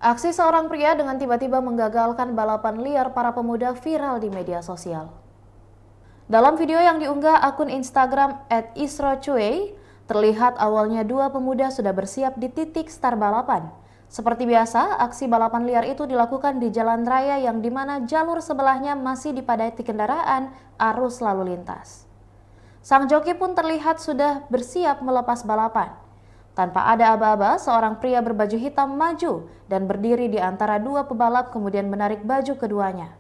Aksi seorang pria dengan tiba-tiba menggagalkan balapan liar para pemuda viral di media sosial. Dalam video yang diunggah akun Instagram @isrocuey, terlihat awalnya dua pemuda sudah bersiap di titik start balapan. Seperti biasa, aksi balapan liar itu dilakukan di jalan raya yang dimana jalur sebelahnya masih dipadati kendaraan arus lalu lintas. Sang joki pun terlihat sudah bersiap melepas balapan. Tanpa ada aba-aba, seorang pria berbaju hitam maju dan berdiri di antara dua pebalap kemudian menarik baju keduanya.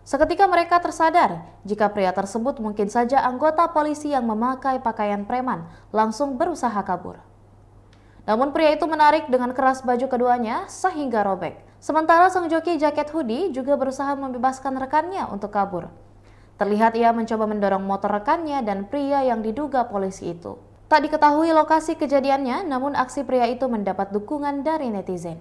Seketika mereka tersadar jika pria tersebut mungkin saja anggota polisi yang memakai pakaian preman, langsung berusaha kabur. Namun pria itu menarik dengan keras baju keduanya sehingga robek. Sementara sang joki jaket hoodie juga berusaha membebaskan rekannya untuk kabur. Terlihat ia mencoba mendorong motor rekannya dan pria yang diduga polisi itu. Tak diketahui lokasi kejadiannya, namun aksi pria itu mendapat dukungan dari netizen.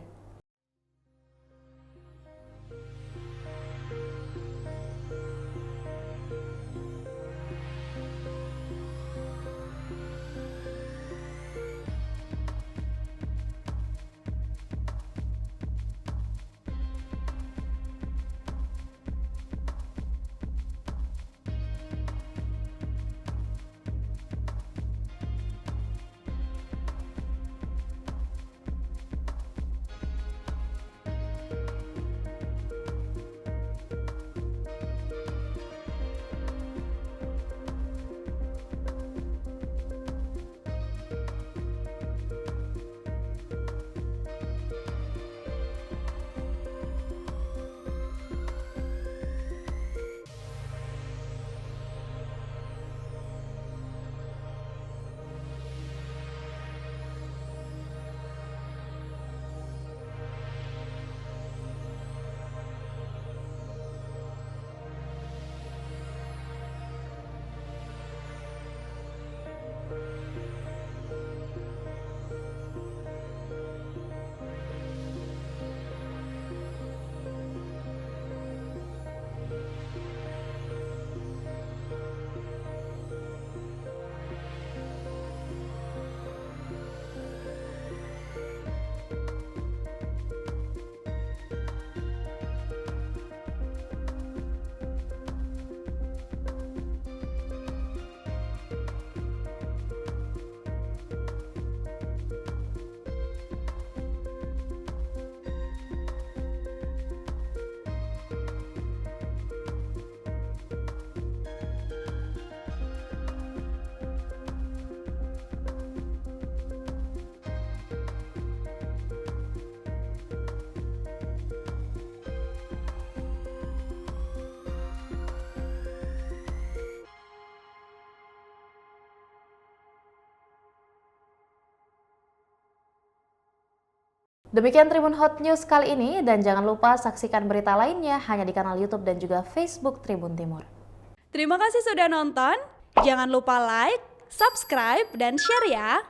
Demikian Tribun Hot News kali ini, dan jangan lupa saksikan berita lainnya hanya di kanal YouTube dan juga Facebook Tribun Timur. Terima kasih sudah nonton, jangan lupa like, subscribe, dan share ya!